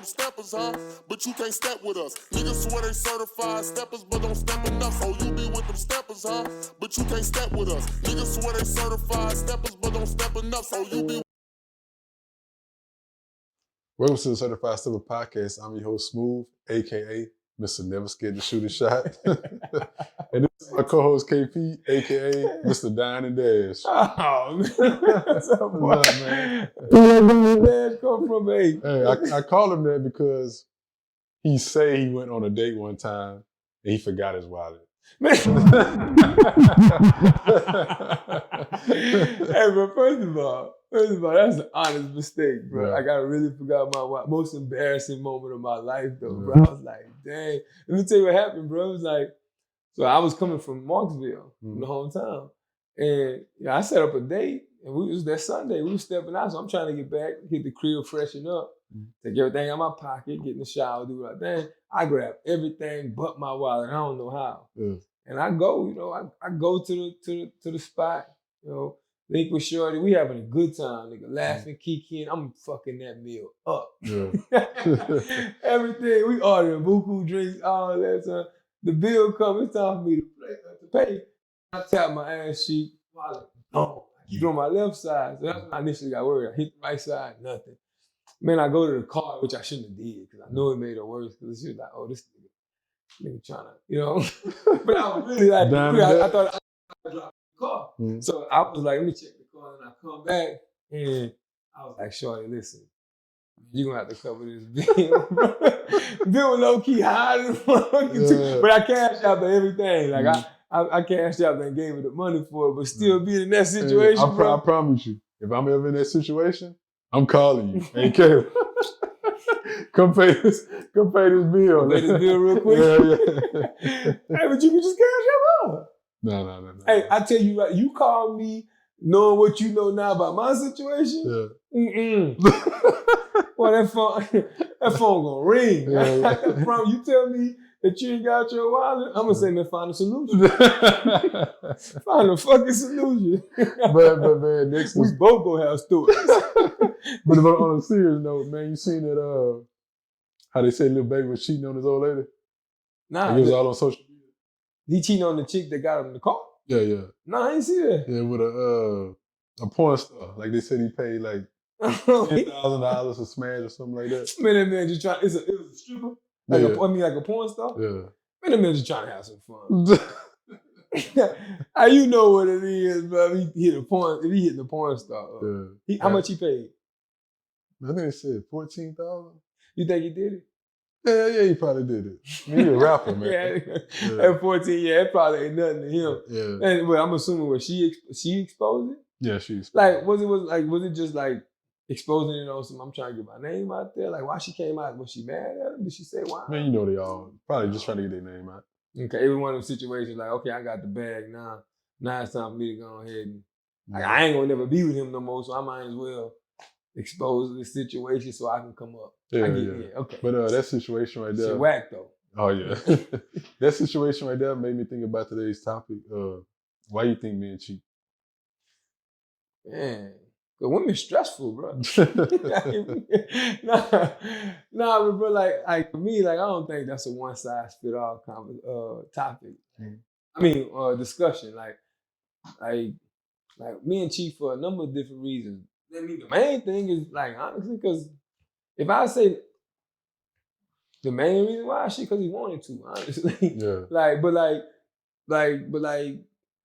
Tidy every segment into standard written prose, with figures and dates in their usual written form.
them steppers, huh? But you can't step with us. Niggas swear they certified steppers, but don't step enough. So you be with them steppers, huh? But you can't step with us. Niggas swear they certified steppers, but don't step enough. So you be. Welcome to the Certified Stepper Podcast. I'm your host, Smooth, aka Mr. Never Scared to Shoot a Shot. And this is my co-host, KP, aka Mr. Dine and Dash. Oh, man. What's up, boy? What's up, man? Where that Dash come from, eh? Hey, I call him that because he say he went on a date one time and he forgot his wallet. Hey, bro, first of all, that's an honest mistake, bro. Yeah. Like, I really forgot my most embarrassing moment of my life, though, bro. I was like, dang. Let me tell you what happened, bro. It was like, so I was coming from Marksville, from the hometown. And I set up a date, and it was that Sunday. We were stepping out, so I'm trying to get back, hit the crib, freshen up, take everything out of my pocket, get in the shower, do what I think. I grab everything but my wallet. I don't know how. Yeah. And I go, I go to the spot, link with Shorty. We having a good time, nigga, laughing, kikiing. I'm fucking that meal up. Yeah. Everything. We ordering buku drinks, all that time. The bill comes, it's time for me to pay. I tap my ass cheek, wallet. Oh, I keep it on my left side. So that's when I initially got worried. I hit the right side, nothing. Man, I go to the car, which I shouldn't have did, because I know it made it worse, because it's just like, oh, this nigga trying to, But I was really like, I thought I dropped the car. So I was like, let me check the car, and I come back, and I was like, shorty, listen, you're going to have to cover this bill, bro. Bill was low-key high than fucking but I cashed out for everything. Like, I cashed out and gave her the money for it, but still being in that situation, bro. I promise you, if I'm ever in that situation, I'm calling you. Hey, Caleb, come pay this bill. Pay this bill real quick. Yeah. Hey, but you can just cash out. No. Hey, I tell you right, you call me knowing what you know now about my situation. Yeah. Boy, that phone gonna ring. Yeah. You tell me that you ain't got your wallet, I'm gonna say, man, find a solution. Find a fucking solution. but man, next we both gonna have stories. But on a serious note, man, you seen that how they say Lil Baby was cheating on his old lady? Nah. Like it was all on social media. He cheating on the chick that got him in the car? Yeah. Nah, I ain't see that. Yeah, with a porn star. Like they said he paid like $10,000 to smash or something like that. Man, that man just trying, it was a stripper? Like a porn star? Yeah. Man, that man just trying to have some fun. How you know what it is, bro? If he hit the porn star. How much he paid? I think they said $14,000. You think he did it? Yeah, he probably did it. I mean, he a rapper, man. At 14, it probably ain't nothing to him. Yeah. But I'm assuming she exposed it? Yeah, she exposed it. Like, was it just like exposing it on some, I'm trying to get my name out there? Like, why she came out? Was she mad at him? Did she say why? Man, they all probably just trying to get their name out. Okay, every one of them situations, like, okay, I got the bag now. Now it's time for me to go ahead and, like, I ain't gonna never be with him no more, so I might as well expose the situation so I can come up. Yeah. Okay. But that situation right there. Shit whack though. Oh yeah. That situation right there made me think about today's topic. Why you think men cheat? Man, cause women's stressful, bro. Nah, bro. Like for me, like I don't think that's a one size fit all topic. I mean, discussion. Like men cheat for a number of different reasons. I mean, the main thing is like honestly, because if I say the main reason why, because he wanted to, honestly. Yeah. But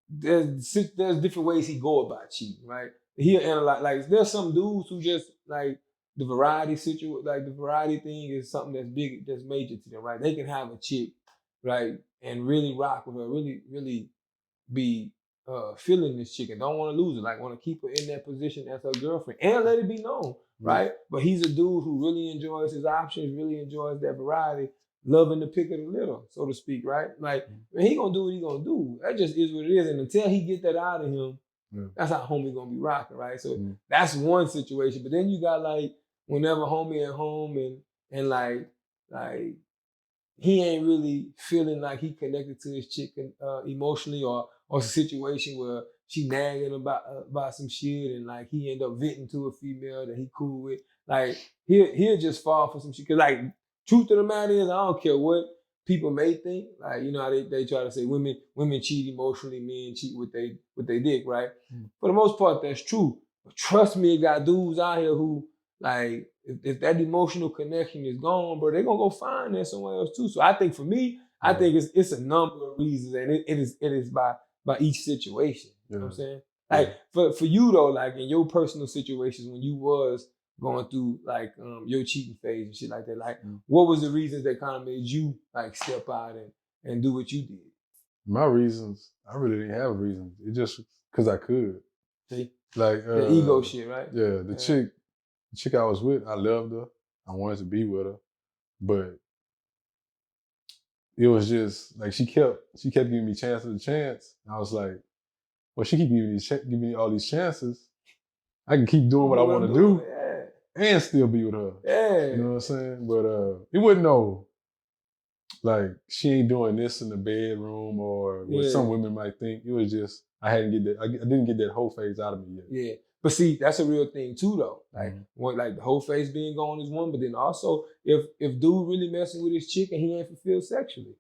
there's different ways he go about cheating, right? He'll analyze, like there's some dudes who just like the variety situation, like the variety thing is something that's big, that's major to them, right? They can have a chick, right, and really rock with her, really, really be feeling this chick and don't want to lose her, like want to keep her in that position as her girlfriend and let it be known, right? But he's a dude who really enjoys his options, really enjoys that variety, loving the pick of the litter, so to speak, right? Like, man, he gonna do what he gonna do. That just is what it is. And until he get that out of him, that's how homie gonna be rocking, right? So that's one situation. But then you got like whenever homie at home and like he ain't really feeling like he connected to his chick emotionally, or a situation where she nagging about some shit and like he end up venting to a female that he cool with. like he'll just fall for some shit. Cause like truth of the matter is, I don't care what people may think. Like, you know how they try to say women cheat emotionally, men cheat with they dick, right? For the most part, that's true. But trust me, it got dudes out here who like if that emotional connection is gone, bro, they're gonna go find that somewhere else too. So I think for me, I think it's a number of reasons, and it is by each situation. You know what I'm saying? Like for you though, like in your personal situations when you was going through like your cheating phase and shit like that, like what was the reasons that kind of made you like step out and do what you did? My reasons, I really didn't have reasons. It just because I could. See? Like the ego shit, right? Yeah, the chick I was with, I loved her. I wanted to be with her, but it was just like she kept giving me chance after chance. And I was like, well, she keep giving me all these chances. I can keep doing what I want to do and still be with her. Yeah. You know what I'm saying? But it wasn't no like she ain't doing this in the bedroom or what some women might think. It was just I didn't get that whole phase out of me yet. Yeah. But see, that's a real thing too, though. Like, like the whole phase being gone is one, but then also if dude really messing with his chick and he ain't fulfilled sexually,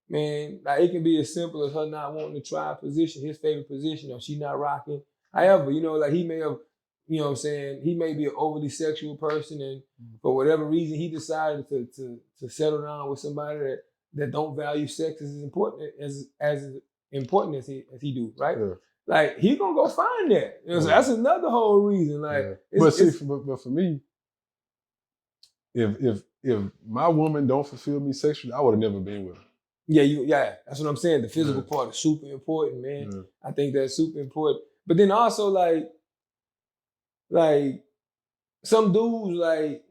man, like it can be as simple as her not wanting to try a position, his favorite position, or she not rocking. However, you know, like he may have, you know what I'm saying, he may be an overly sexual person, and for whatever reason he decided to settle down with somebody that don't value sex as important as he do, right? Yeah. Like he gonna go find that. You know, so that's another whole reason. Like, but for me, if my woman don't fulfill me sexually, I would have never been with her. Yeah, that's what I'm saying. The physical part is super important, man. Yeah. I think that's super important. But then also like some dudes like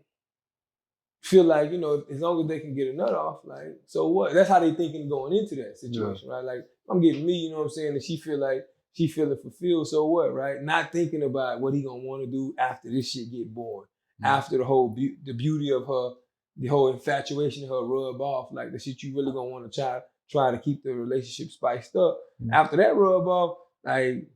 feel like, you know, as long as they can get a nut off, like, so what? That's how they thinking going into that situation, right? Like, I'm getting me, you know what I'm saying? And she feel like she feeling fulfilled, so what, right? Not thinking about what he gonna want to do after this shit get boring, after the whole the beauty of her, the whole infatuation of her rub off, like the shit you really gonna want to try to keep the relationship spiced up. After that rub off, like,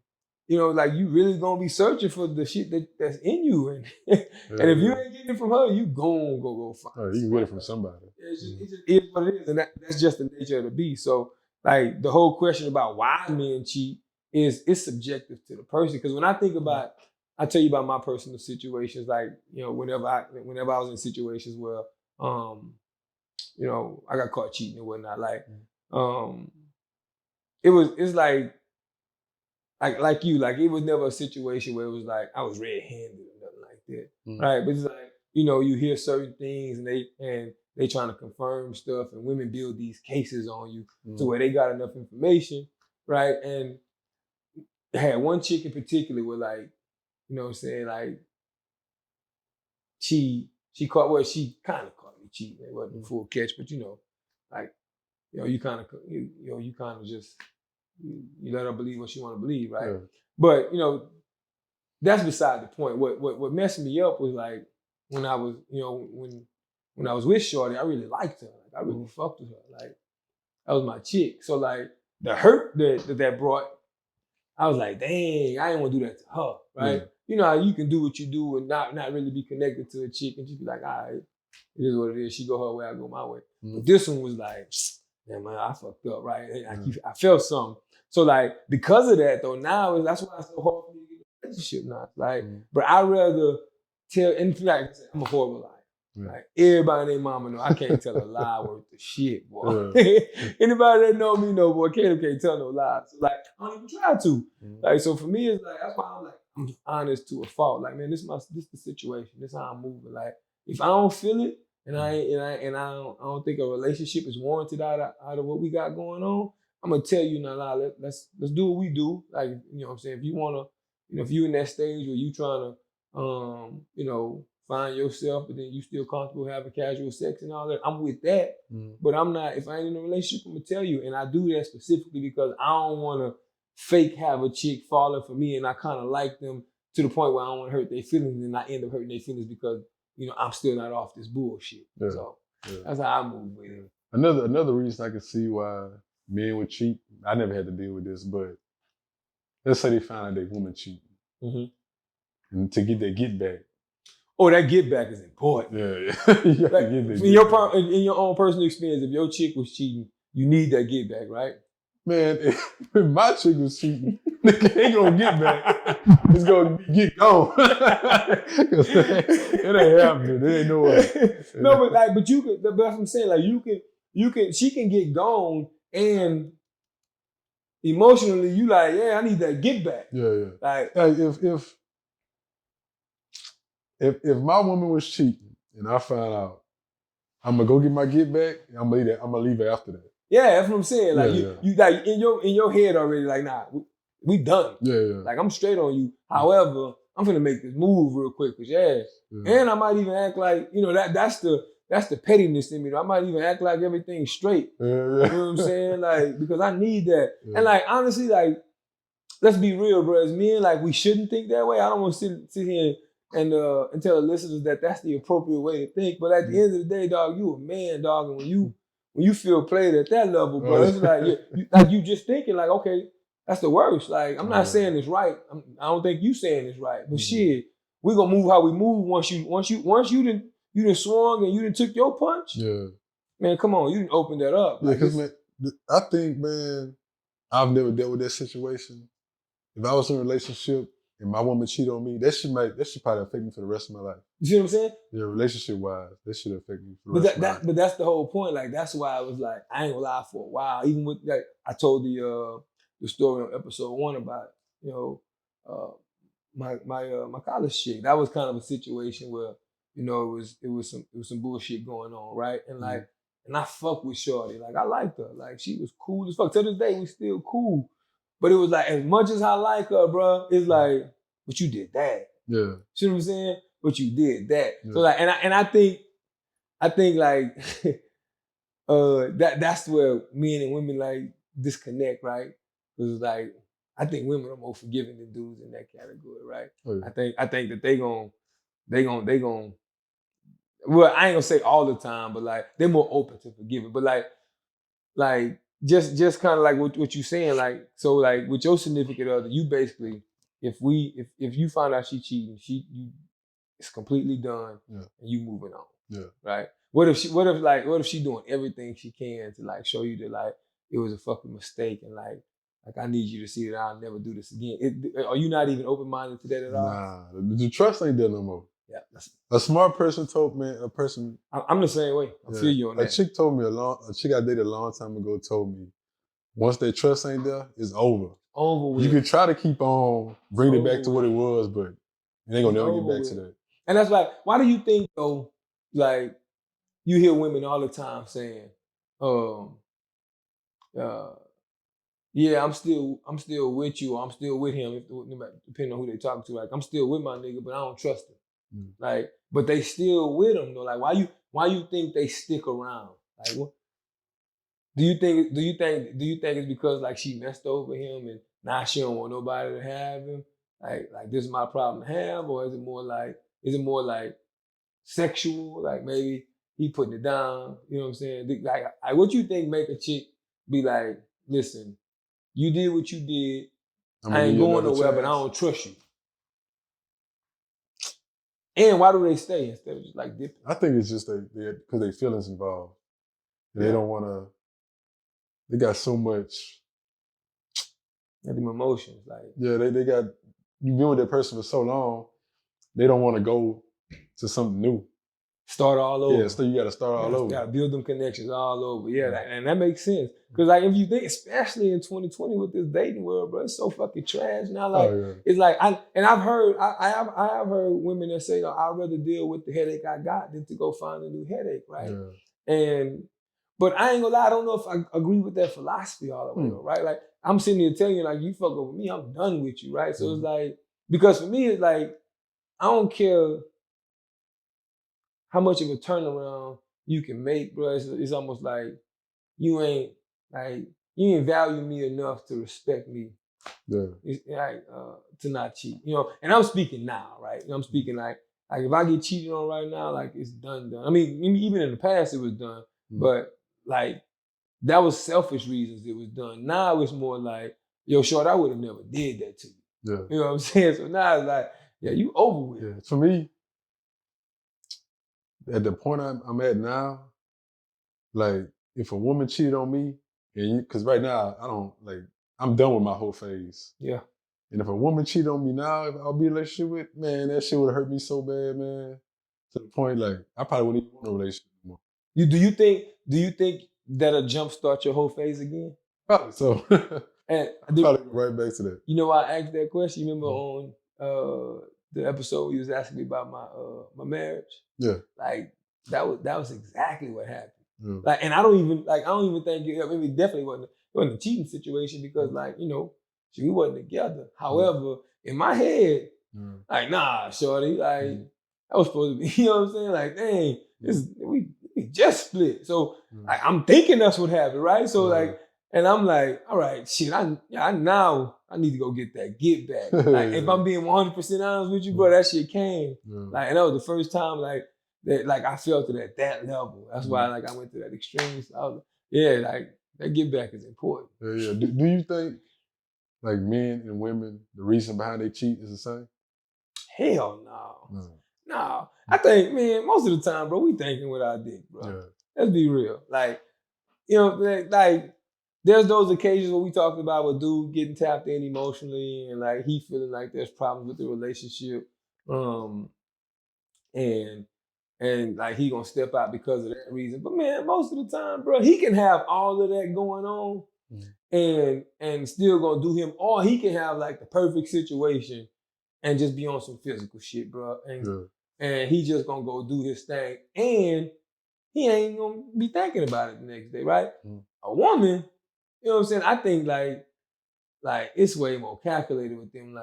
you know, like you really gonna be searching for the shit that's in you, and and if you ain't getting it from her, you go find. Oh, you can get it from somebody. It just is what it is, and that's just the nature of the beast. So, like the whole question about why men cheat is subjective to the person. Because when I think about, I tell you about my personal situations. Like, you know, whenever I was in situations where, you know, I got caught cheating and whatnot. Like, it's like you, like it was never a situation where it was like I was red-handed or nothing like that, right? But it's like, you know, you hear certain things and they trying to confirm stuff, and women build these cases on you to where they got enough information, right? And I had one chick in particular where, like, you know what I'm saying, like she kind of caught me cheating. It wasn't a full catch, but you know, like, you know, you kind of just you let her believe what she want to believe, right? Yeah. But you know, that's beside the point. What messed me up was like when I was, you know, when I was with Shorty, I really liked her. Like I really fucked with her. Like that was my chick. So like the hurt that brought, I was like, dang, I ain't want to do that to her, right? You know how you can do what you do and not really be connected to a chick and just be like, all right, it is what it is. She go her way, I go my way. But this one was like, man, I fucked up, right? I felt something. So like because of that though, now that's why it's so hard for me to get a relationship now. Like, but I'd rather tell. In fact, I'm a horrible liar. Like everybody and their mama know I can't tell a lie worth of shit, boy. Anybody that know me know, boy, can't tell no lies. So like I don't even try to. Like so for me, it's like that's why I'm honest to a fault. Like man, this the situation. This how I'm moving. Like if I don't feel it, and I don't think a relationship is warranted out of what we got going on, I'm gonna tell you, nah, let's do what we do. Like, you know what I'm saying? If you wanna, you know, if you in that stage where you trying to you know, find yourself, but then you still comfortable having casual sex and all that, I'm with that. But I'm not, if I ain't in a relationship, I'm gonna tell you. And I do that specifically because I don't wanna fake have a chick falling for me and I kinda like them to the point where I don't wanna hurt their feelings and I end up hurting their feelings because, you know, I'm still not off this bullshit. Yeah. So that's how I move with it. Another reason I can see why men would cheat, I never had to deal with this, but let's say they find out their woman cheating. And to get their get back. oh, that get back is important. Yeah. You gotta Like, get that in get back. your own personal experience, if your chick was cheating, you need that get back, right? Man, if my chick was cheating, nigga ain't gonna get back. It's gonna get gone. It ain't happening. There ain't no way. No, but you could. But that's what I'm saying. Like you can. She can get gone, and emotionally, you like, yeah, I need that get back. Yeah. Like, if my woman was cheating and I found out, I'm gonna go get my get back. I'm gonna leave her after that. yeah, that's what I'm saying. Like Yeah, you like in your head already. Like, nah, we done. Yeah. Like, I'm straight on you. However, I'm gonna make this move real quick, cause and I might even act like, that's the pettiness in me. I might even act like everything's straight. Yeah. You know what I'm saying? Like, because I need that. Yeah. And like, honestly, like, let's be real, bro. As men, like, we shouldn't think that way. I don't want to sit here and tell the listeners that that's the appropriate way to think. But at the end of the day, dog, you a man, dog, and when you feel played at that level, bro, it's like you just thinking like, okay, that's the worst. Like, I'm not saying it's right. I don't think you saying it's right. But shit, we gonna move how we move once you done swung and you done took your punch. Yeah. Man, come on, you done opened that up. Yeah, Like, because man, I think, man, I've never dealt with that situation. If I was in a relationship and my woman cheated on me, that should probably affect me for the rest of my life. you see what I'm saying? Yeah, relationship wise, that should affect me for the rest of my life. But that's the whole point. Like, that's why I was like, I ain't gonna lie, for a while. Even with like, I told the story on episode 1 about, my college chick. That was kind of a situation where, it was some bullshit going on, right? And like, and I fuck with Shorty. Like, I liked her. Like, she was cool as fuck. To this day, we still cool. But it was like, as much as I like her, bro, it's like, but you did that. Yeah. See what I'm saying? But you did that. Yeah. So like, and I think like that's where men and women like disconnect, right? Because like, I think women are more forgiving than dudes in that category, right? Oh, yeah. I think that they gon' well, I ain't gonna say all the time, but like, they're more open to forgiving. But like just kind of like what you saying, like, so like with your significant other, you basically, if you find out she cheating, it's completely done, and you moving on. Yeah. Right? What if she doing everything she can to like show you that like it was a fucking mistake, and like I need you to see that I'll never do this again. Are you not even open-minded to that at all? Nah, the trust ain't there no more. Yeah. A smart person told me, I'm the same way. I feel you on that. A chick I dated a long time ago told me, once that trust ain't there, it's over. Over with. You can try to keep on bringing it back to what it was, but it ain't gonna never get back to that. And that's like, why do you think though, like, you hear women all the time saying, yeah, I'm still with you, or I'm still with him, depending on who they talking to. Like, I'm still with my nigga, but I don't trust him. Like, but they still with him though. Like, why you think they stick around? Like, what? Do you think it's because like she messed over him and now she don't want nobody to have him? Like this is my problem to have, or is it more like sexual? Like, maybe he putting it down. You know what I'm saying? Like what you think make a chick be like, listen, you did what you did. I ain't going nowhere, but I don't trust you. And why do they stay instead of just like dipping? I think it's just because they feelings involved. They don't want to. They got so much. Got them emotions, like, yeah, they got. You've been with that person for so long, they don't want to go to something new. Start all over. Yeah, so you got to start all over. You got to build them connections all over. Yeah, and that makes sense. Because like, if you think, especially in 2020 with this dating world, bro, it's so fucking trash now. Like, it's like, I have heard women that say, I'd rather deal with the headache I got than to go find a new headache, right? Yeah. But I ain't gonna lie, I don't know if I agree with that philosophy all the way, though, right? Like, I'm sitting here telling you, like, you fuck over me, I'm done with you, right? So it's like, because for me, it's like, I don't care how much of a turnaround you can make, bro. It's almost like you ain't value me enough to respect me. Yeah. It's like to not cheat, And I'm speaking now, right? I'm speaking like if I get cheated on right now, like, it's done. I mean, even in the past it was done, but like, that was selfish reasons it was done. Now it's more like, yo, short, I would have never did that to you. Yeah. You know what I'm saying? So now it's like, yeah, you over with. Yeah. For me, at the point I'm at now, like if a woman cheated on me, and because right now I don't like, I'm done with my whole phase. Yeah. And if a woman cheated on me now, if I'll be in a relationship with, man, that shit would hurt me so bad, man. To the point, like, I probably wouldn't even want a relationship anymore. Do you think that'll jumpstart your whole phase again? Probably so. And I'll probably go right back to that. you know why I asked that question? You remember on the episode you was asking me about my marriage? Yeah. Like that was exactly what happened. Yeah. Like, and I don't even think it definitely wasn't a cheating situation because like, you know, we wasn't together. However, in my head, like, nah, shorty, like I was supposed to be, you know what I'm saying? Like, dang, we just split. So like, I'm thinking that's what happened, right? So like, and I'm like, all right, shit, I need to go get that get back. Like, if I'm being 100% honest with you, bro, that shit came. Like, and that was the first time like that, like I felt it at that level. That's why like I went to that extreme. So I was, like that get back is important. Yeah. Do you think like men and women, the reason behind they cheat is the same? Hell no. No. I think, man, most of the time, bro, we thinking with our dick, bro. Yeah. Let's be real. Like, you know, like there's those occasions where we talked about with dude getting tapped in emotionally and like he feeling like there's problems with the relationship. And like he gonna step out because of that reason. But man, most of the time, bro, he can have all of that going on and still gonna do him, or he can have like the perfect situation and just be on some physical shit, bro. And he just gonna go do his thing. And he ain't gonna be thinking about it the next day, right? A woman, you know what I'm saying? I think like it's way more calculated with them.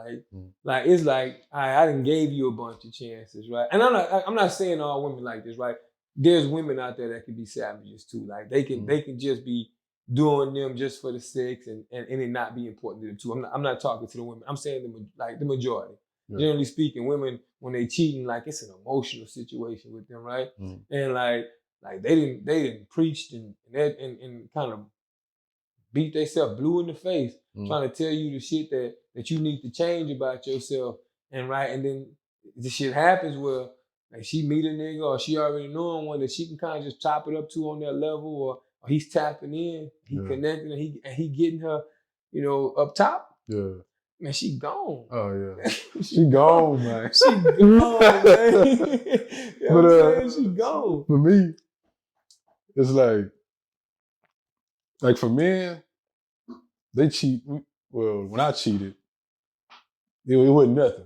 Like it's like I done gave you a bunch of chances, right? And I'm not saying all women like this, right? There's women out there that can be savages too. Like they can just be doing them just for the sex and it not be important to them too. I'm not talking to the women. I'm saying the majority. Yeah. Generally speaking, women when they cheating, like it's an emotional situation with them, right? And like they didn't preach and kind of beat themselves blue in the face, trying to tell you the shit that you need to change about yourself. And then the shit happens where like she meet a nigga or she already knowing one that she can kind of just chop it up to on that level, or he's tapping in, he connecting, and he getting her, you know, up top. Yeah. Man, she gone. Oh yeah. she gone, man. She gone, man. You know what I'm saying? She gone. For me, it's like for men, they cheat. Well, when I cheated, it wasn't nothing.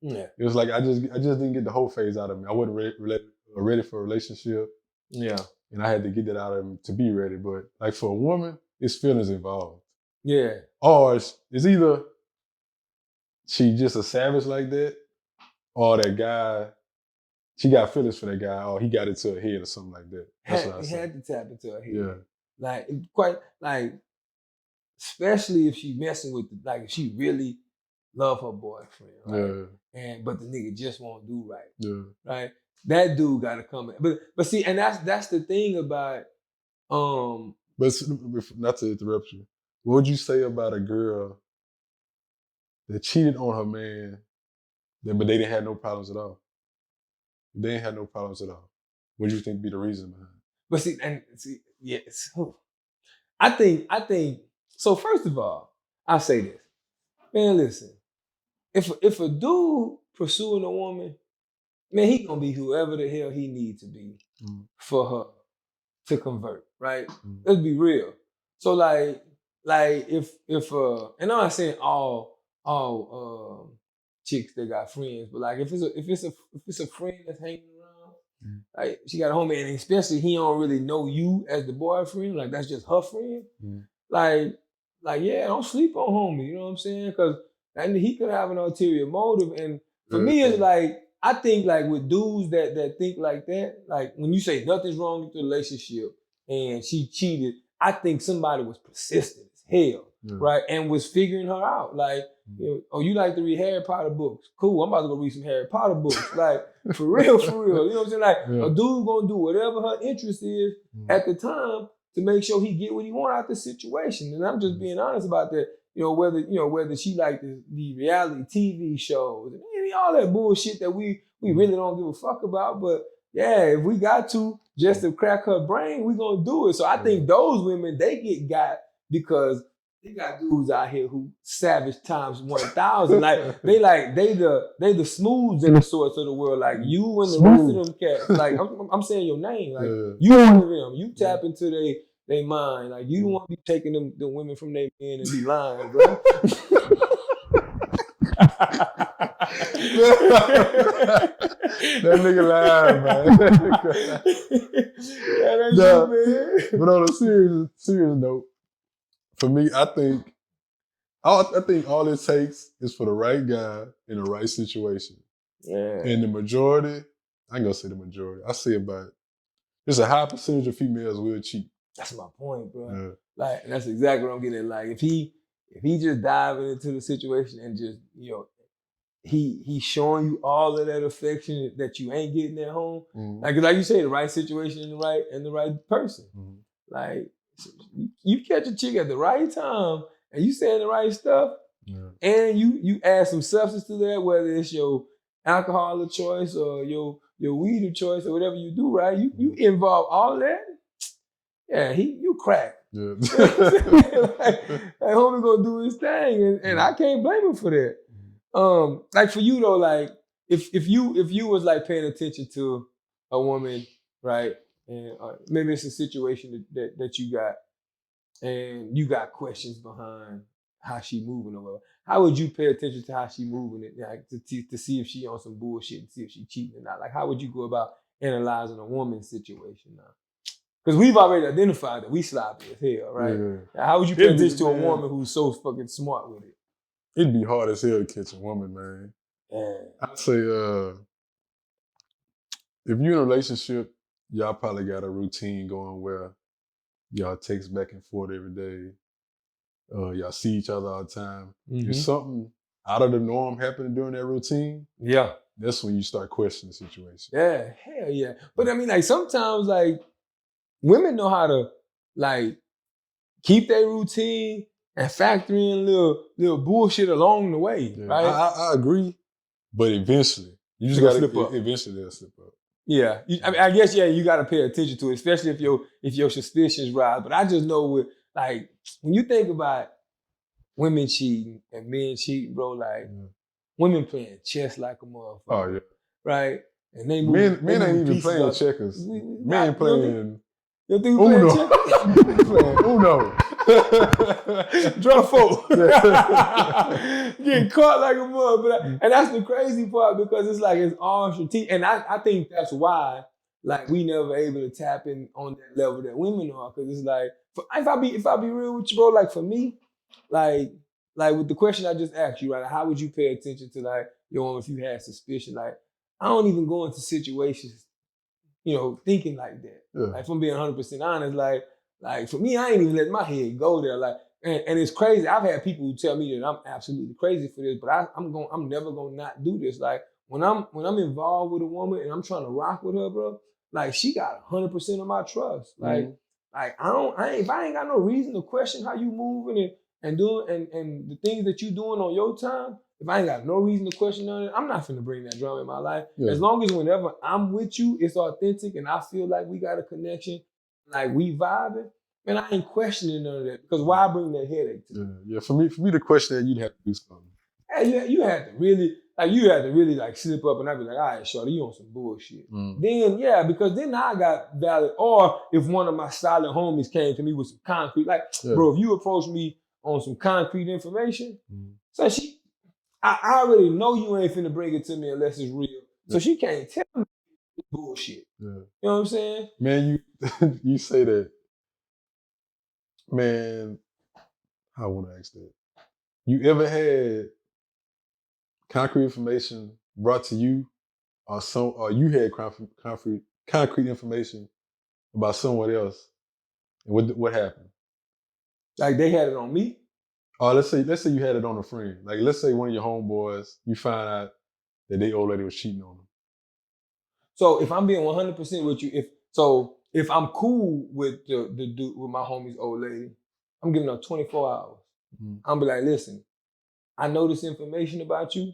Yeah. It was like I just didn't get the whole phase out of me. I wasn't ready for a relationship. Yeah. And I had to get that out of me to be ready. But like for a woman, it's feelings involved. Yeah. Or it's either she just a savage like that, or that guy, she got feelings for that guy, or he got into her head or something like that. That's what I said. He had to tap into her head. Yeah. Like quite like, especially if she messing with like if she really love her boyfriend, right? Yeah. But the nigga just won't do right. Yeah. Right? That dude gotta come in. But see, and that's the thing about But not to interrupt you, what would you say about a girl that cheated on her man, but they didn't have no problems at all? They didn't have no problems at all. What do you think would be the reason behind it? But see, yes. I think so. First of all, I'll say this. Man, listen. If a dude pursuing a woman, man, he gonna be whoever the hell he needs to be for her to convert, right? Let's be real. So like if and I'm not saying all chicks that got friends, but like if it's a friend that's hanging around, like she got a homie, and especially he don't really know you as the boyfriend, like that's just her friend. Like yeah, don't sleep on homie, you know what I'm saying? Because he could have an ulterior motive, and for me it's like I think like with dudes that think like that, like when you say nothing's wrong with the relationship and she cheated, I think somebody was persistent as hell, right? And was figuring her out. Like, you know, you like to read Harry Potter books. Cool, I'm about to go read some Harry Potter books. Like, for real. You know what I'm saying? Like, a dude gonna do whatever her interest is at the time to make sure he get what he want out the situation. And I'm just being honest about that. You know, whether she like the reality TV shows and all that bullshit that we really don't give a fuck about, but if we got to just to crack her brain, we gonna do it. So I think those women, they get got because they got dudes out here who savage times 1,000. Like they the smooths in the sorts of the world. Like you and the rest of them cats. Like I'm saying your name. Like you one of them. You tap into they mind. Like you don't want to be taking them the women from their men and be lying, bro. That nigga lying, man. That's you, man. But on a serious note, for me, I think all it takes is for the right guy in the right situation. Yeah. And the majority, I ain't gonna say the majority. I say about there's a high percentage of females will cheat. That's my point, bro. Yeah. Like that's exactly what I'm getting at. Like if he just diving into the situation and just he's showing you all of that affection that you ain't getting at home. Mm-hmm. Like you say, the right situation and the right person. Mm-hmm. Like you catch a chick at the right time and you saying the right stuff, and you add some substance to that, whether it's your alcohol of choice or your weed of choice or whatever you do, right? You involve all of that. Yeah, you crack. Yeah. like homie gonna do his thing, and I can't blame him for that. Like for you though, like if you was like paying attention to a woman, right, and maybe it's a situation that you got, and you got questions behind how she moving or whatever. How would you pay attention to how she moving it, like to see if she on some bullshit and see if she cheating or not? Like how would you go about analyzing a woman's situation now? Because we've already identified that we sloppy as hell, right? Yeah. How would you pay attention to a woman who's so fucking smart with it? It'd be hard as hell to catch a woman, man. Yeah. I'd say if you're in a relationship, y'all probably got a routine going where y'all text back and forth every day. Y'all see each other all the time. Mm-hmm. If something out of the norm happening during that routine, that's when you start questioning the situation. Yeah, hell yeah. But I mean, like sometimes, like women know how to like keep their routine and factor in little bullshit along the way, right? I agree, but eventually you just gotta slip up. Eventually they'll slip up. Yeah, I guess you got to pay attention to it, especially if your suspicions rise. But I just know with like when you think about women cheating and men cheating, bro, like women playing chess like a motherfucker. Oh yeah, right. And they men ain't even playing checkers. Men playing. You think we playing checkers? Playing Uno. Draw four. Getting caught like a mother. And that's the crazy part because it's like it's all strategic. And I think that's why like we never able to tap in on that level that women are. Cause it's like if I be real with you, bro, like for me, like with the question I just asked you, right? How would you pay attention to like your woman if you had suspicion? Like I don't even go into situations, thinking like that. Yeah. Like if I'm being 100% honest, like for me, I ain't even letting my head go there. Like, and it's crazy. I've had people who tell me that I'm absolutely crazy for this, but I'm never gonna not do this. Like when I'm involved with a woman and I'm trying to rock with her, bro, like she got 100% of my trust. Like, like if I ain't got no reason to question how you moving and doing and the things that you doing on your time, if I ain't got no reason to question on it, I'm not finna bring that drama in my life. Yeah. As long as whenever I'm with you, it's authentic and I feel like we got a connection, like we vibing, man, I ain't questioning none of that because why bring that headache to me? Yeah. For me to question that, you'd have to do something. Hey, you had to really like slip up and I'd be like, all right, shorty, you on some bullshit. Then, because then I got valid. Or if one of my solid homies came to me with some concrete, like, bro, if you approach me on some concrete information, so I already know you ain't finna bring it to me unless it's real. So she can't tell me bullshit. Yeah. You know what I'm saying? Man, you say that. Man, I want to ask that. You ever had concrete information brought to you, or you had concrete information about someone else, and what happened? Like they had it on me? Oh, let's say you had it on a friend. Like let's say one of your homeboys, you find out that their old lady was cheating on them. So if I'm being 100% with you, if I'm cool with the dude with my homie's old lady, I'm giving her 24 hours. I'm be like, listen, I know this information about you,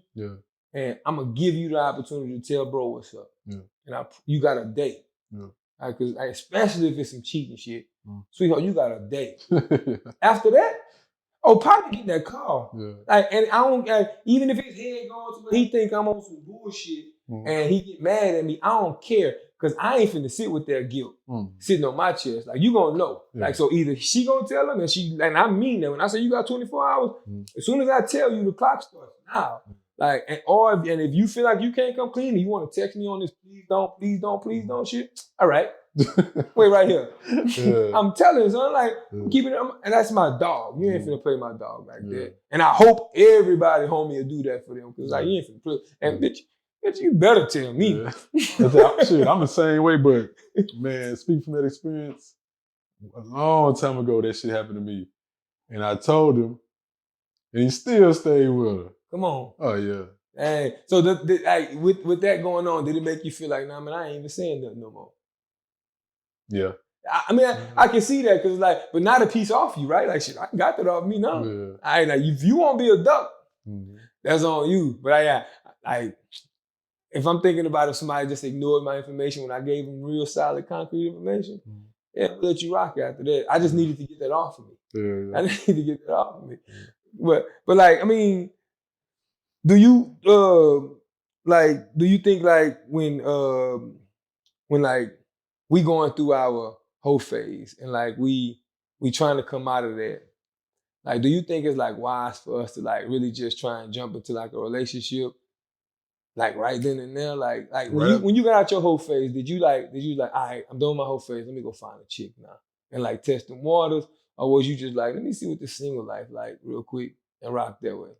and I'm gonna give you the opportunity to tell bro what's up. Yeah. And you got a day. Yeah. Because especially if it's some cheating shit. Mm. Sweetheart, you got a day. After that, probably get that call. Yeah. And I don't, even if his head going to he think I'm on some bullshit and he get mad at me, I don't care. Because I ain't finna sit with that guilt sitting on my chest. Like, you gonna know. Yeah. Like, so either she gonna tell him and I mean that. When I say you got 24 hours, as soon as I tell you, the clock starts now. Like, and if you feel like you can't come clean and you want to text me on this, please don't shit. All right. Wait right here. Yeah. I'm telling you, son, like, I'm keeping it, and that's my dog. You ain't finna play my dog like that. And I hope everybody homie will do that for them. Because like, you ain't finna play. And bitch, you better tell me. Shit, I'm the same way, but man, speaking from that experience, a long time ago that shit happened to me. And I told him, and he still stayed with her. Come on. Oh yeah. Hey, so with that going on, did it make you feel like, nah, man, I ain't even saying nothing no more? Yeah. I mean, I can see that because like, but not a piece off you, right? Like, shit, I got that off me now. Yeah. Like, if you won't be a duck, that's on you. But if I'm thinking about if somebody just ignored my information when I gave them real solid, concrete information, I'll let you rock after that. I just needed to get that off of me. Yeah. I needed to get that off of me. But like, I mean, do you think like when like we going through our whole phase and like we trying to come out of that, like, do you think it's like wise for us to like really just try and jump into like a relationship like right then and there? Like when you got out your whole phase, did you like, all right, I'm doing my whole phase, let me go find a chick now and like test the waters? Or was you just like, let me see what this single life like real quick and rock that way?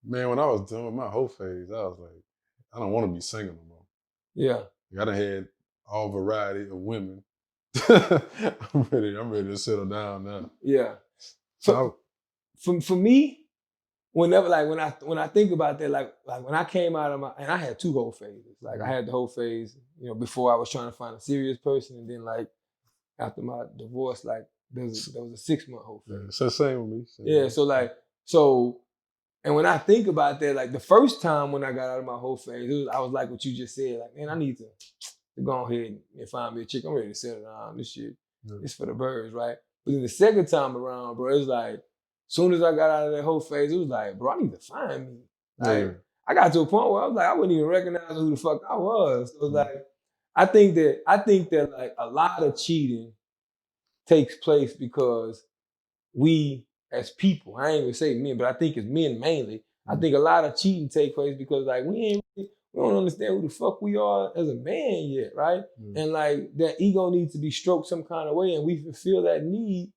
Man, when I was done with my whole phase, I was like, I don't want to be single no more. Yeah. I done had all variety of women. I'm ready to settle down now. Yeah. So for me, whenever like when I think about that, like when I came out of and I had 2 whole phases. Like I had the whole phase, before I was trying to find a serious person, and then like after my divorce, like there was a 6-month whole phase. Yeah, so same with me. Yeah. So and when I think about that, like the first time when I got out of my whole phase, I was like what you just said, like, man, I need to go ahead and find me a chick. I'm ready to settle down. This shit, it's for the birds, right? But then the second time around, bro, it's like, as soon as I got out of that whole phase, it was like, bro, I need to find me. Like, I got to a point where I was like, I wouldn't even recognize who the fuck I was. So it was like, I think that like a lot of cheating takes place because we as people, I ain't gonna say men, but I think it's men mainly. I think a lot of cheating take place because like we don't understand who the fuck we are as a man yet, right? And like that ego needs to be stroked some kind of way, and we fulfill that need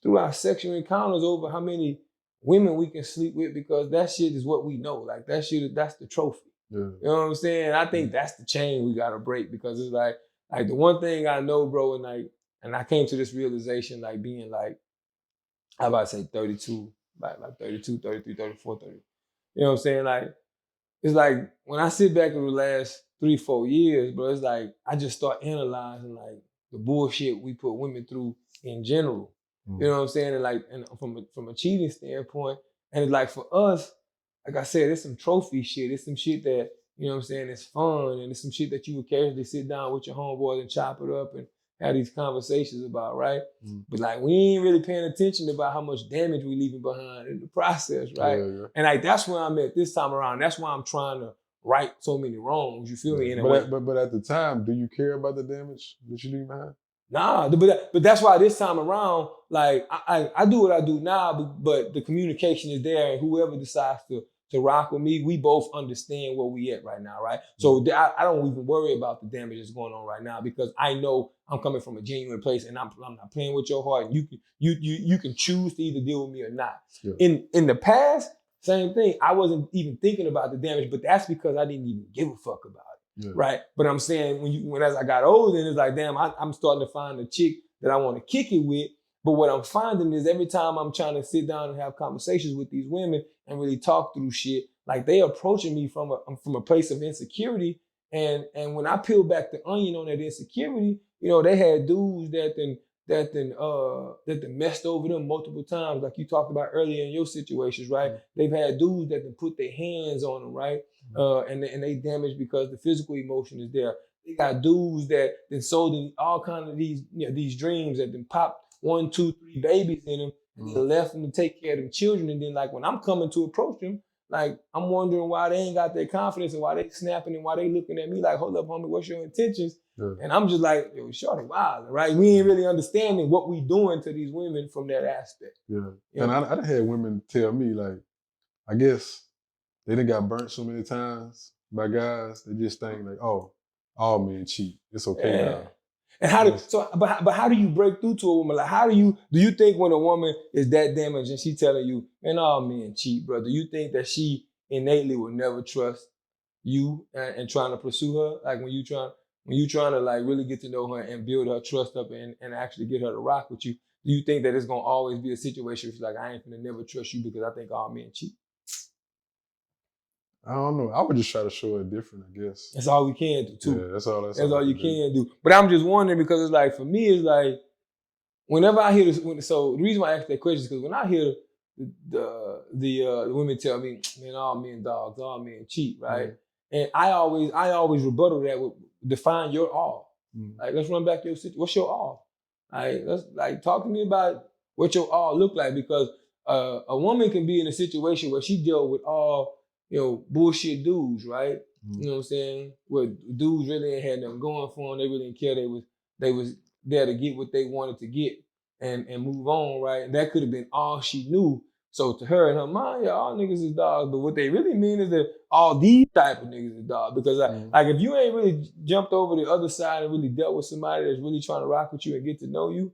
through our sexual encounters over how many women we can sleep with, because that shit is what we know. Like that's the trophy. Yeah. You know what I'm saying? I think that's the chain we gotta break, because it's like the one thing I know, bro, and I came to this realization, like being like, I'm about to say 32, like 32, 33, 34, 30. You know what I'm saying? Like, it's like when I sit back in the last 3-4 years, bro, it's like I just start analyzing like the bullshit we put women through in general. You know what I'm saying? And like, and from a cheating standpoint, and it's like for us, like I said, it's some trophy shit. It's some shit that, you know what I'm saying, it's fun, and it's some shit that you occasionally sit down with your homeboys and chop it up and have these conversations about, right? But like we ain't really paying attention about how much damage we leaving behind in the process, right? Yeah. And like that's where I'm at this time around. That's why I'm trying to right so many wrongs. You feel me? But at the time, do you care about the damage that you leave behind? Nah, but that's why this time around, like I do what I do now, but the communication is there, and whoever decides to rock with me, we both understand where we at right now, right? So I don't even worry about the damage that's going on right now, because I know I'm coming from a genuine place, and I'm not playing with your heart, and you can choose to either deal with me or not. Yeah. In the past, same thing. I wasn't even thinking about the damage, but that's because I didn't even give a fuck about it. Yeah. Right. But I'm saying when as I got older, and it's like, damn, I'm starting to find a chick that I want to kick it with. But what I'm finding is every time I'm trying to sit down and have conversations with these women and really talk through shit, like they approaching me from a place of insecurity. And when I peel back the onion on that insecurity, they had dudes that then that then messed over them multiple times, like you talked about earlier in your situations, right? They've had dudes that then put their hands on them, right? And they damaged because the physical emotion is there. They got dudes that then sold in all kind of these dreams that then popped 1, 2, 3 babies in them and then left them to take care of them children. And then like when I'm coming to approach them, like I'm wondering why they ain't got their confidence and why they snapping and why they looking at me like, hold up, homie, what's your intentions? Yeah. And I'm just like, yo, shorty, wow, right? We ain't really understanding what we doing to these women from that aspect. Yeah. And I done had women tell me like, I guess they done got burnt so many times by guys. They just think like, oh, all men cheat. It's okay now. And how do you break through to a woman? Like, do you think when a woman is that damaged and she telling you, man, all men cheat, bro, do you think that she innately will never trust you and trying to pursue her? Like when you trying to like really get to know her and build her trust up and actually get her to rock with you, do you think that it's gonna always be a situation where she's like, I ain't gonna never trust you because I think all men cheat? I don't know. I would just try to show it different, I guess. That's all we can do, too. Yeah, that's all you can do. But I'm just wondering because it's like, for me, it's like, whenever I hear this, so the reason why I ask that question is because when I hear the women tell me, man, all men dogs, all men cheat, right? Mm-hmm. And I always rebuttal that with define your all. Mm-hmm. Like, let's run back to your situation. What's your all? Like, talk to me about what your all look like, because a woman can be in a situation where she dealt with all, bullshit dudes, right? Mm-hmm. You know what I'm saying? Where dudes really ain't had nothing going for them. They really didn't care. They was there to get what they wanted to get and move on, right? And that could have been all she knew. So to her, in her mind, yeah, all niggas is dogs. But what they really mean is that all these type of niggas is dogs. Because like if you ain't really jumped over the other side and really dealt with somebody that's really trying to rock with you and get to know you,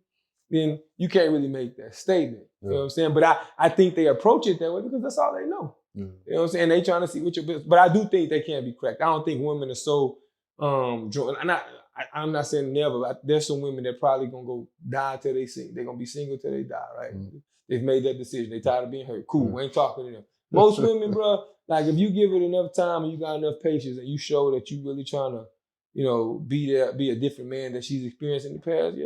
then you can't really make that statement. Yeah. You know what I'm saying? But I think they approach it that way because that's all they know. Yeah. You know what I'm saying? They trying to see what your business. But I do think they can be cracked. I don't think women are so I'm not saying never, but there's some women that probably gonna go die till they sing. They're gonna be single till they die, right? Mm-hmm. They've made that decision. They tired of being hurt. Cool, we ain't talking to them. Most women, bro, like if you give it enough time and you got enough patience and you show that you really trying to, be a different man that she's experienced in the past,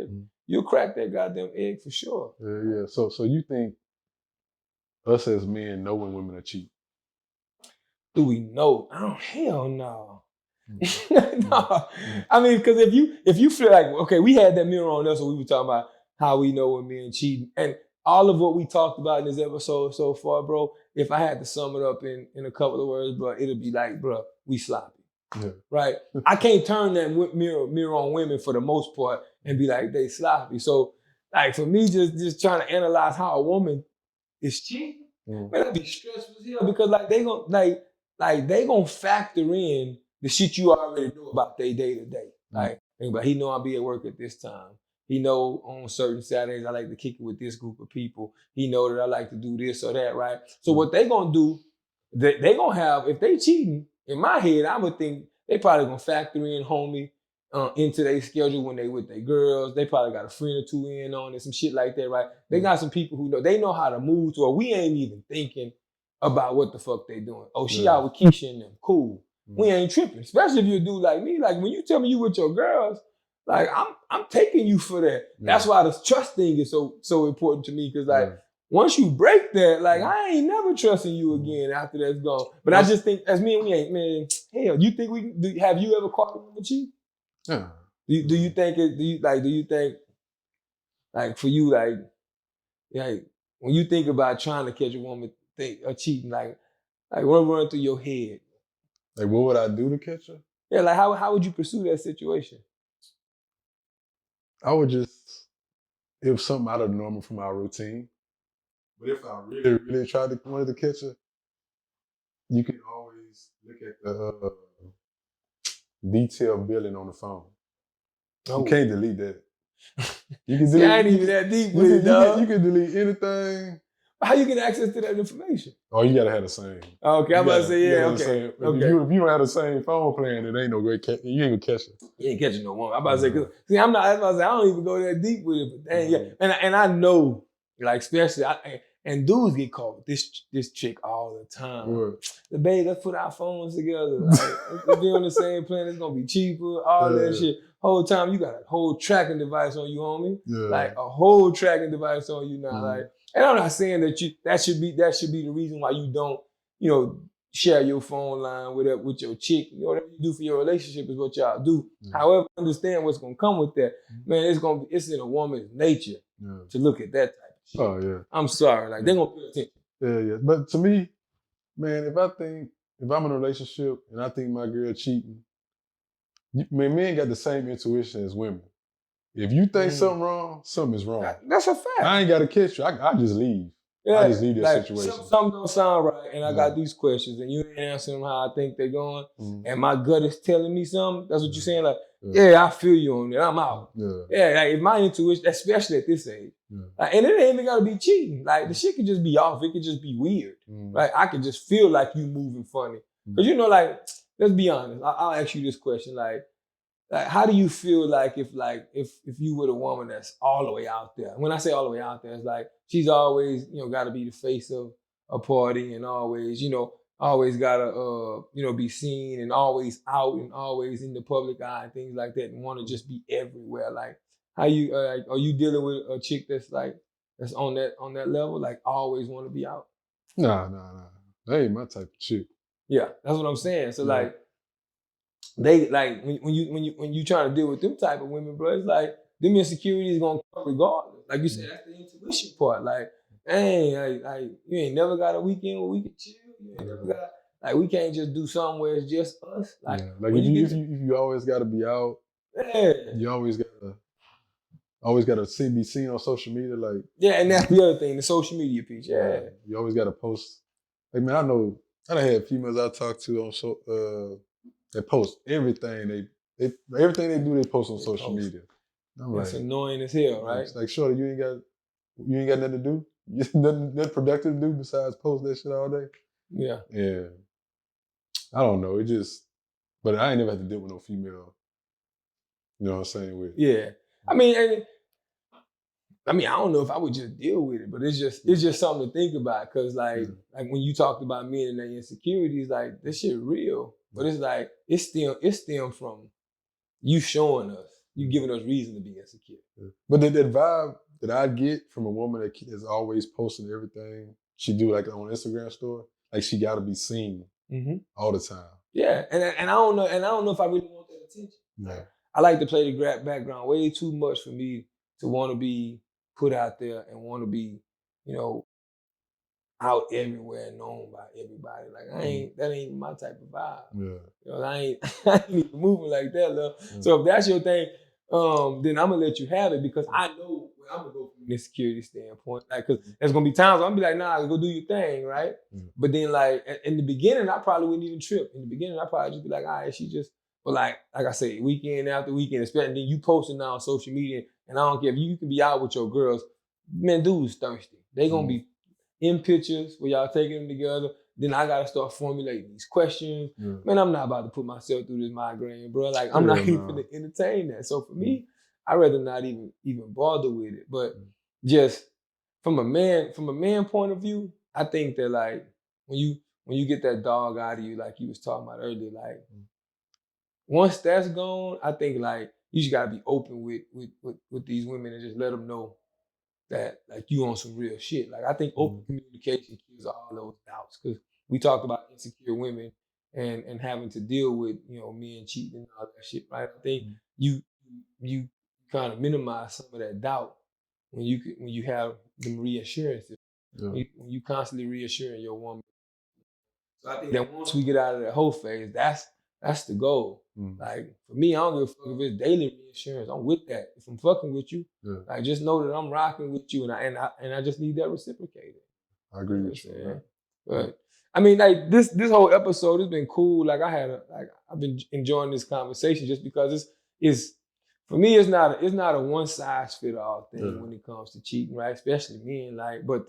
you'll crack that goddamn egg for sure. Yeah. So you think us as men know when women are cheating? Do we know? Oh, hell no. No. I mean, because if you feel like, okay, we had that mirror on us when we were talking about how we know when men cheating. And all of what we talked about in this episode so far, bro, if I had to sum it up in a couple of words, bro, it'll be like, bro, we sloppy. Yeah. Right? I can't turn that mirror on women for the most part and be like, they sloppy. So, like, for me, just trying to analyze how a woman is cheating, man, that'd be stressful as hell because, like, they gonna factor in the shit you already know about their day to day. Like, he know I'll be at work at this time. He know on certain Saturdays I like to kick it with this group of people. He know that I like to do this or that, right? So what they gonna do, they gonna have, if they cheating, in my head, I would think they probably gonna factor in homie into their schedule when they with their girls. They probably got a friend or two in on it, some shit like that, right? They got some people who know how to move to where we ain't even thinking about what the fuck they doing. Oh, she out with Keisha and them. Cool. We ain't tripping. Especially if you a dude like me. Like when you tell me you with your girls, like I'm taking you for that. Yeah. That's why the trust thing is so important to me. Cause like once you break that, like I ain't never trusting you again after that's gone. But I just think as me and we ain't, man, hell, you think have you ever caught a woman cheat? Yeah. Do you think like for you, like when you think about trying to catch a woman cheating, like what running through your head? Like, what would I do to catch her? Yeah, like how would you pursue that situation? I would just, it was something out of the normal from our routine. But if I really, really wanted to catch her, you can always look at the detailed billing on the phone. Oh. You can't delete that. You can delete. I ain't even that deep with it, dog. You can delete anything. How you get access to that information? Oh, you gotta have the same. Okay, I'm about to say, okay. If you don't have the same phone plan, it ain't no great catch. You ain't gonna catch it. You ain't catching no woman. I'm about to say, cause see, I don't even go that deep with it, but dang, and I know, like especially, And dudes get caught with this chick all the time. Right. The babe, let's put our phones together. Like, let's be on the same plan. It's gonna be cheaper. All that shit. Whole time you got a whole tracking device on you, homie. Yeah. Like a whole tracking device on you now. Like, and I'm not saying that should be the reason why you don't, share your phone line with your chick. Whatever you do for your relationship is what y'all do. However, understand what's gonna come with that. Man, it's in a woman's nature to look at that type of shit. Oh yeah. I'm sorry, like they're gonna pay attention. Yeah. But to me, man, if I'm in a relationship and I think my girl cheating, men got the same intuition as women. If you think something wrong, something is wrong. That's a fact. I ain't got to catch you. I just leave. Yeah, I just leave that situation. Something don't sound right, and I got these questions, and you ain't answering them how I think they're going, and my gut is telling me something. That's what you're saying. Like, I feel you on that. I'm out. Yeah, like if my intuition, especially at this age, like, and it ain't even gotta be cheating. Like the shit could just be off. It could just be weird. Like I could just feel like you moving funny. Cause like, let's be honest. I'll ask you this question. Like, how do you feel like if you were the woman that's all the way out there? When I say all the way out there, it's like she's always, got to be the face of a party and always, always got to, be seen and always out and always in the public eye and things like that and want to just be everywhere. Like, how you, are you dealing with a chick that's on that level, like always want to be out? Nah. That ain't my type of chick. Yeah, that's what I'm saying. So like, they like when you trying to deal with them type of women, bro, it's like them insecurities gonna come regardless. Like you said, that's the intuition part. Like, hey, like you ain't never got a weekend where we can chill. You ain't never got we can't just do something where it's just us. Like, like if you always gotta be out, you always gotta be seen on social media. Like, and that's the other thing, the social media piece. Yeah, you always gotta post. Like, man, I know I done had females I talked to on they post everything everything they do. They post on social media. I'm that's annoying as hell, right? It's like, shorty, you ain't got nothing to do. Nothing productive to do besides post that shit all day. Yeah. I don't know. But I ain't never had to deal with no female. You know what I'm saying? I mean, I don't know if I would just deal with it, but it's just something to think about. Cause like when you talked about men and their insecurities, like this shit real. But it's like it stem from you showing us, you giving us reason to be insecure. But that vibe that I get from a woman that is always posting everything she do, like on Instagram story, like she got to be seen all the time. Yeah, and I don't know, if I really want that attention. Yeah. I like to play the background way too much for me to want to be put out there and want to be, out everywhere and known by everybody. Like that ain't my type of vibe. Yeah. I ain't even moving like that, love. So if that's your thing, then I'm gonna let you have it because I know where I'm gonna go from an insecurity standpoint. Like, cause there's gonna be times I'm gonna be like, nah, go do your thing, right? But then like in the beginning, I probably wouldn't even trip. In the beginning, I probably just be like, all right, she just. But like I say, weekend after weekend, especially then you posting now on social media, and I don't care if you can be out with your girls, man, dudes thirsty. They gonna be in pictures where y'all taking them together. Then I gotta start formulating these questions. Man, I'm not about to put myself through this migraine, bro. Like I'm not even gonna entertain that. So for me, I'd rather not even bother with it. But just from a man point of view, I think that like when you get that dog out of you, like you was talking about earlier, like once that's gone, I think like you just gotta be open with these women and just let them know that like you on some real shit. Like I think open communication kills all those doubts because we talked about insecure women and having to deal with men cheating and all that shit, right? I think you kind of minimize some of that doubt when you have them reassurances. When you constantly reassuring your woman. So I think that once we get out of that whole phase, that's the goal. Like for me, I don't give a fuck if it's daily reassurance. I'm with that. If I'm fucking with you, like just know that I'm rocking with you, and I just need that reciprocated. I agree with you, man. But I mean, like this whole episode has been cool. Like I've been enjoying this conversation just because it's for me it's not a one size fit all thing when it comes to cheating, right? Especially men. Like, but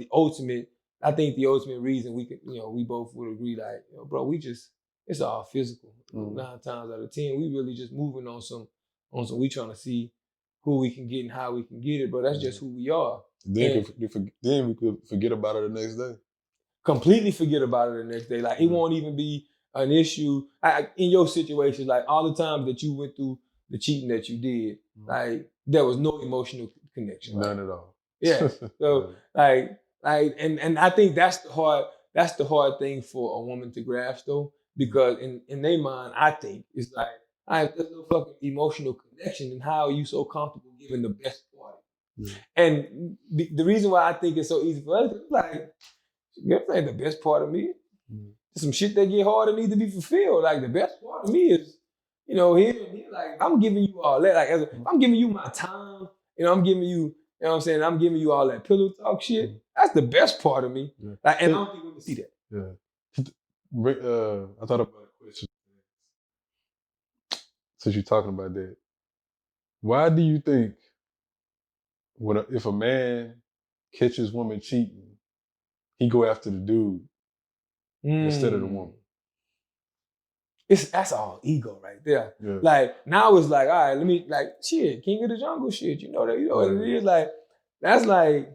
I think the ultimate reason we could, we both would agree, like, bro, it's all physical. 9 times out of 10, we really just moving on some we trying to see who we can get and how we can get it, bro. That's just who we are. Then we could forget about it the next day. Completely forget about it the next day. Like, it won't even be an issue. In your situation, like, all the times that you went through the cheating that you did, like, there was no emotional connection. None at all. Yeah. So, and I think that's the hard thing for a woman to grasp, though, because in their mind, I think it's like, there's no fucking emotional connection, and how are you so comfortable giving the best part? Yeah. And the reason why I think it's so easy for us is like, that ain't the best part of me. Some shit that get hard and need to be fulfilled. Like, the best part of me is, here, like, I'm giving you all that. Like, I'm giving you my time, I'm giving you, you know what I'm saying? I'm giving you all that pillow talk shit. That's the best part of me. Yeah. Like, and I don't think we can see that. Yeah. I thought about a question. Since you're talking about that, why do you think if a man catches woman cheating, he go after the dude instead of the woman? That's all ego right there. Yeah. Like, now it's like, all right, let me, like, shit, King of the Jungle shit. You know what it is? Like, that's like,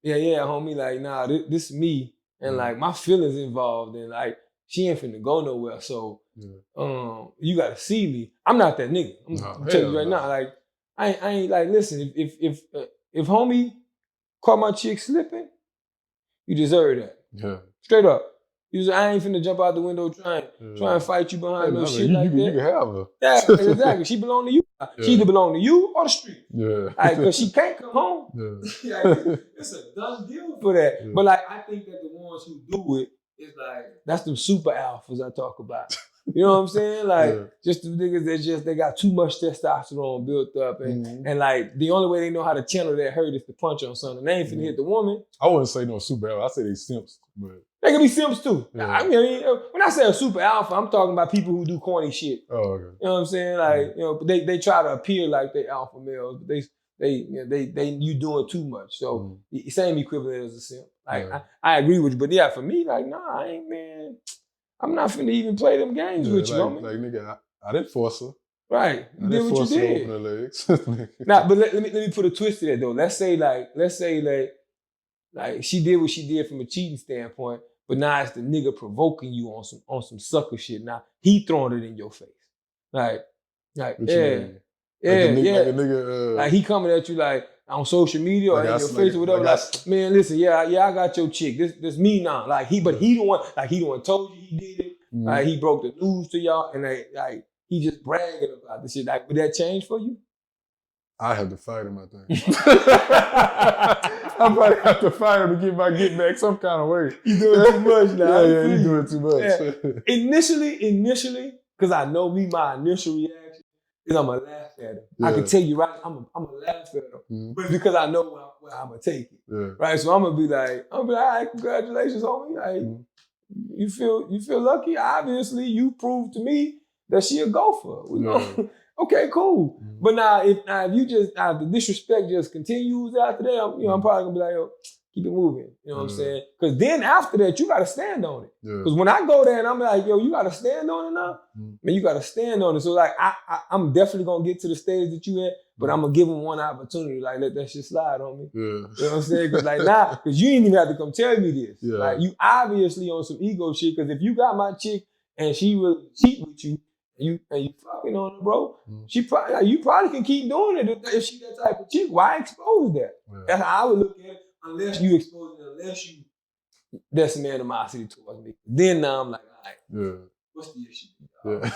yeah, homie, like, nah, this is me. And like, my feelings involved, and like, she ain't finna go nowhere. So, you gotta see me. I'm not that nigga. I'm telling you right now. Like, I ain't like, listen, if homie caught my chick slipping, you deserve that. Yeah. Straight up. I ain't finna jump out the window trying to fight you behind no shit like that. You can have her. Yeah, exactly. She belong to you. Yeah. She either belong to you or the street. Yeah. Like, because she can't come home. Yeah. Like, it's a done deal for that. Yeah. But like, I think that the ones who do it is like, that's them super alphas I talk about. You know what I'm saying? Like, just the niggas they got too much testosterone built up, and like, the only way they know how to channel that hurt is to punch on something. They ain't finna hit the woman. I wouldn't say no super alpha. I say they simps, but they can be simps too. Yeah. I mean, when I say a super alpha, I'm talking about people who do corny shit. Oh, okay. You know what I'm saying? Like, they try to appear like they alpha males, but you doing too much. So same equivalent as a simp. Like, I agree with you, but yeah, for me, like, nah, I ain't, man. I'm not finna even play them games with you, homie. Like, nigga, I didn't force her. Right. You did what you did. Open her legs. Nah, but let me put a twist to that though. Let's say she did what she did from a cheating standpoint, but now it's the nigga provoking you on some sucker shit. Now he throwing it in your face. Like Like the nigga, like, he coming at you like on social media or in your face or whatever. Like, man, listen, I got your chick. This me now. Like, he the one told you he did it. Like, he broke the news to y'all, and he just bragging about this shit. Like, would that change for you? I have to fight him, I think. I probably have to fight him to get my get back some kind of way. You doing too much now. Yeah, you doing too much. Yeah. Initially, because I know my initial reaction is I'm going to laugh at him. Yeah. I can tell you right, I'm going to laugh at him. But it's because I know where I'm going to take it. Yeah. Right? So I'm going to be like, all right, congratulations, homie. Like, you feel lucky? Obviously, you proved to me that she a gopher. Okay, cool. But now if you just the disrespect just continues after that, I'm probably gonna be like, yo, keep it moving. You know what I'm saying? Because then after that, you gotta stand on it. Because when I go there and I'm like, yo, you gotta stand on it now. Man, you gotta stand on it. So like, I'm definitely gonna get to the stage that you at, but I'm gonna give him one opportunity. Like, let that shit slide on me. Yeah. You know what I'm saying? Because like, because you ain't even have to come tell me this. Yeah. Like, you obviously on some ego shit. Because if you got my chick and she will cheat with you, and you fucking on her, bro. You probably can keep doing it if she that type of chick. Why expose that? Yeah. That's how I would look at it. Unless you expose it, there's some animosity towards me. Then now I'm like, all right, what's the issue? Yeah.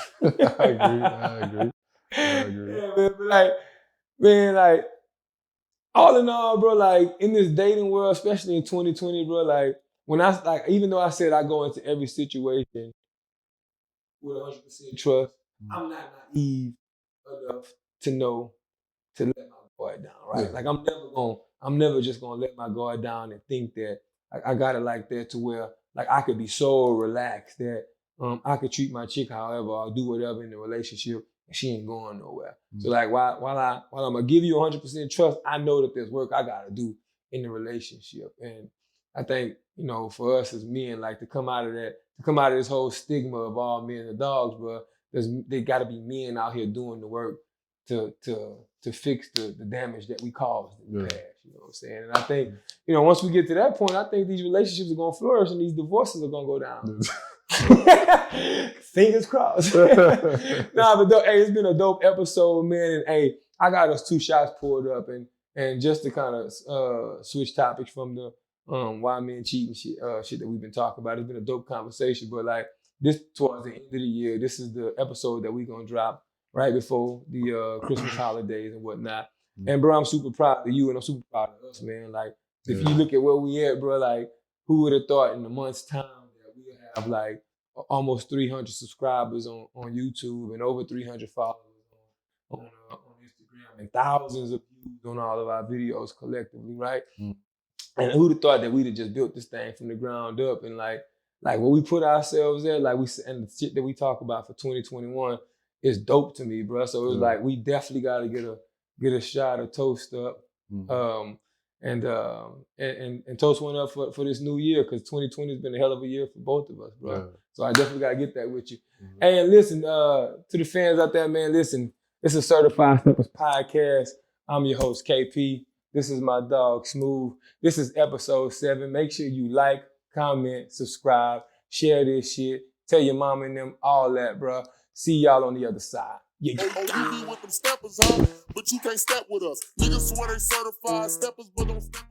I agree. Yeah, man, like, all in all, bro, like, in this dating world, especially in 2020, bro, like, even though I said I go into every situation with 100% trust, I'm not naive enough to know to let my guard down, right? Yeah. Like, I'm never just gonna let my guard down and think that I got it like that to where like I could be so relaxed that I could treat my chick however or do whatever in the relationship and she ain't going nowhere. So like while I'm gonna give you 100% trust, I know that there's work I gotta do in the relationship. And I think, for us as men, like, to come out of this whole stigma of all men are dogs, bro, they got to be men out here doing the work to fix the damage that we caused in the past. You know what I'm saying? And I think, once we get to that point, I think these relationships are gonna flourish and these divorces are gonna go down. Fingers crossed. But hey, it's been a dope episode, man. And hey, I got us 2 shots poured up, and just to kind of switch topics from the why men cheating shit that we've been talking about. It's been a dope conversation, but like this towards the end of the year, this is the episode that we're gonna drop right before the Christmas holidays and whatnot. And bro, I'm super proud of you, and I'm super proud of us, man. Like if you look at where we at, bro, like who would have thought in a month's time that we would have like almost 300 subscribers on YouTube and over 300 followers on Instagram and thousands of views on all of our videos collectively, right? And who'd have thought that we'd have just built this thing from the ground up, and like when we put ourselves there, like and the shit that we talk about for 2021 is dope to me, bro. So it was like we definitely got to get a shot of toast up, and toast one up for this new year, because 2020 has been a hell of a year for both of us, bro. Yeah. So I definitely got to get that with you. Hey, and listen, to the fans out there, man, listen, this is Certified Steppers Podcast. I'm your host, KP. This is my dog, Smooth. This is episode 7. Make sure you like, comment, subscribe, share this shit. Tell your mom and them all that, bro. See y'all on the other side. Yeah. You be with them steppers, huh? But you can't step with us. Niggas swear they certified steppers, but don't step.